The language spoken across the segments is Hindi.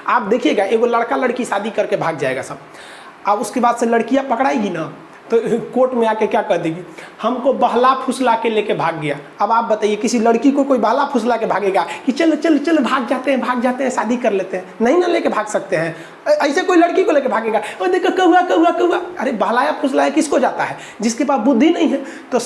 आप देखिएगा एगो लड़का लड़की शादी करके भाग जाएगा सब, अब उसके बाद से लड़कियां पकड़ाएगी ना तो कोर्ट में आके क्या कर देगी, हमको बहला फुसला के लेके भाग गया। अब आप बताइए किसी लड़की को कोई बहला फुसला के भागेगा कि चलो चलो चलो भाग जाते हैं शादी कर लेते हैं, नहीं ना लेके भाग सकते हैं। ऐसे कोई लड़की को लेके भागेगा, और देखो कौआ कौआ कौआ, अरे बहलाया फुसलाया किसको जाता है, जिसके पास बुद्धि नहीं है। तो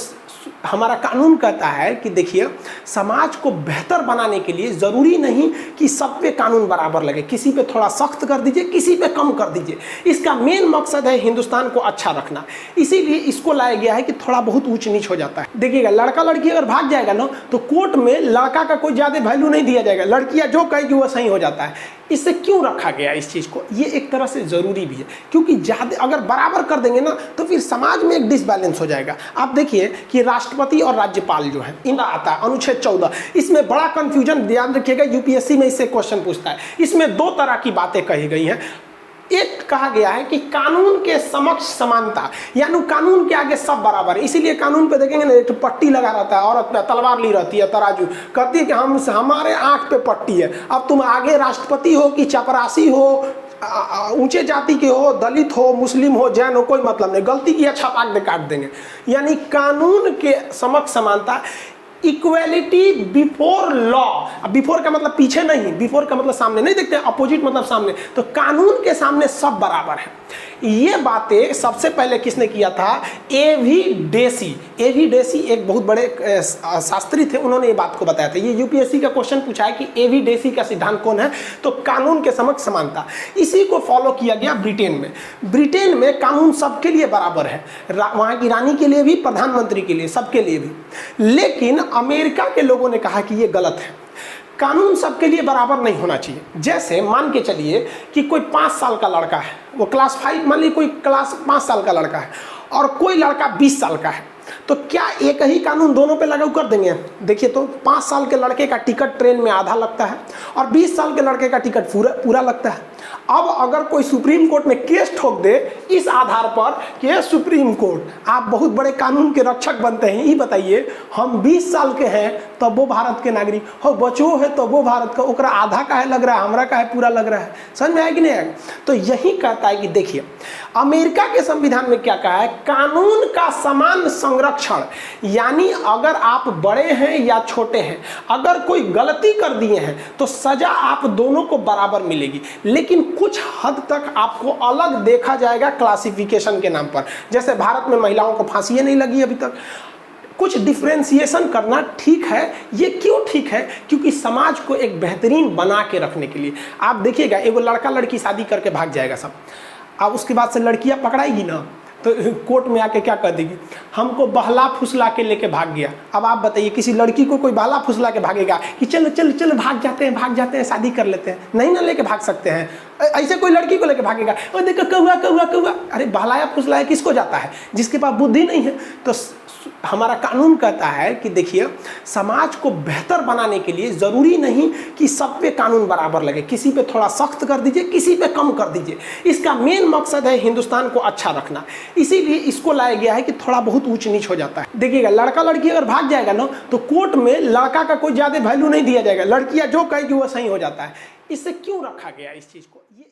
हमारा कानून कहता है कि देखिए समाज को बेहतर बनाने के लिए ज़रूरी नहीं कि सब पे कानून बराबर लगे, किसी पे थोड़ा सख्त कर दीजिए, किसी पे कम कर दीजिए। इसका मेन मकसद है हिंदुस्तान को अच्छा रखना, इसीलिए इसको लाया गया है कि थोड़ा बहुत ऊंच नीच हो जाता है। देखिएगा लड़का लड़की अगर भाग जाएगा ना तो कोर्ट में लड़का का कोई ज़्यादा वैल्यू नहीं दिया जाएगा, लड़कियाँ जो कहेगी वो सही हो जाता है। इससे क्यों रखा गया इस चीज़ को, ये एक तरह से ज़रूरी भी है, क्योंकि ज़्यादा अगर बराबर कर देंगे ना तो फिर समाज में एक डिसबैलेंस हो जाएगा। आप देखिए कि राष्ट्रपति और राज्यपाल जो है इनका आता है अनुच्छेद 14, इसमें बड़ा कन्फ्यूजन, ध्यान रखिएगा यूपीएससी में इससे क्वेश्चन पूछता है। इसमें दो तरह की बातें कही गई हैं। एक कहा गया है कि कानून के समक्ष समानता, यानी कानून के आगे सब बराबर है, इसीलिए कानून पे देखेंगे ना एक पट्टी लगा रहता है, औरत पे तलवार ली रहती है, तराजू कहती है कि हमारे आंख पे पट्टी है। अब तुम आगे राष्ट्रपति हो कि चपरासी हो, ऊंचे जाति के हो, दलित हो, मुस्लिम हो, जैन हो, कोई मतलब नहीं, गलती किया छपाक दे काट देंगे। यानी कानून के समक्ष समानता, इक्वेलिटी बिफोर लॉ। बिफोर का मतलब पीछे नहीं, बिफोर का मतलब सामने नहीं, देखते अपोजिट मतलब सामने, तो कानून के सामने सब बराबर है। ये बातें सबसे पहले किसने किया था, एवी डेसी। एवी डेसी एक बहुत बड़े शास्त्री थे, उन्होंने ये बात को बताया था। ये यूपीएससी का क्वेश्चन पूछा है कि एवी डेसी का सिद्धांत कौन है, तो कानून के समक्ष समानता। इसी को फॉलो किया गया ब्रिटेन में। ब्रिटेन में कानून सबके लिए बराबर है, वहाँ की रानी के लिए भी, प्रधानमंत्री के लिए, सबके लिए भी। लेकिन अमेरिका के लोगों ने कहा कि ये गलत है, कानून सबके लिए बराबर नहीं होना चाहिए। जैसे मान के चलिए कि कोई 5 साल का लड़का है, वो क्लास 5, मान लीजिए कोई क्लास 5 साल का लड़का है और कोई लड़का 20 साल का है, तो क्या एक ही कानून दोनों पे लागू कर देंगे? देखिए तो 5 साल के लड़के का टिकट ट्रेन में आधा लगता है और 20 साल के लड़के का टिकट पूरा लगता है। अब अगर कोई सुप्रीम कोर्ट में केस ठोक दे इस आधार पर कि सुप्रीम कोर्ट आप बहुत बड़े कानून के रक्षक बनते हैं, ये बताइए हम 20 साल के हैं तब वो भारत के नागरिक हो, बचो है तो वो भारत का, ओकरा आधा का है लग रहा है, हमरा का है पूरा लग रहा है, समझ में आया कि नहीं आया? तो यही कहता है कि देखिए अमेरिका के संविधान में क्या कहा है, कानून का समान संरक्षण। यानी अगर आप बड़े हैं या छोटे हैं, अगर कोई गलती कर दिए हैं तो सजा आप दोनों को बराबर मिलेगी, लेकिन कुछ हद तक आपको अलग देखा जाएगा क्लासिफिकेशन के नाम पर। जैसे भारत में महिलाओं को फांसी नहीं लगी अभी तक, कुछ डिफ्रेंसिएशन करना ठीक है। ये क्यों ठीक है? क्योंकि समाज को एक बेहतरीन बना के रखने के लिए। आप देखिएगा एगो लड़का लड़की शादी करके भाग जाएगा सब, अब उसके बाद से लड़कियां पकड़ाएगी ना तो कोर्ट में आके क्या कर देगी, हमको बहला फुसला के लेके भाग गया। अब आप बताइए किसी लड़की को कोई बहला फुसला के भागेगा कि चलो चलो चलो भाग जाते हैं शादी कर लेते हैं, नहीं ना लेके भाग सकते हैं। ऐसे कोई लड़की को लेके भागेगा, और देखो कौआ कौआ कौआ, अरे बहलाया फुसलाया किसको जाता है, जिसके पास बुद्धि नहीं है। तो हमारा कानून कहता है कि देखिए समाज को बेहतर बनाने के लिए ज़रूरी नहीं कि सब पे कानून बराबर लगे, किसी पे थोड़ा सख्त कर दीजिए, किसी पे कम कर दीजिए। इसका मेन मकसद है हिंदुस्तान को अच्छा रखना, इसीलिए इसको लाया गया है कि थोड़ा बहुत ऊंच नीच हो जाता है। देखिएगा लड़का लड़की अगर भाग जाएगा ना तो कोर्ट में लड़का का कोई ज़्यादा वैल्यू नहीं दिया जाएगा, लड़कियाँ जो कहेगी वो सही हो जाता है। इससे क्यों रखा गया इस चीज़ को, ये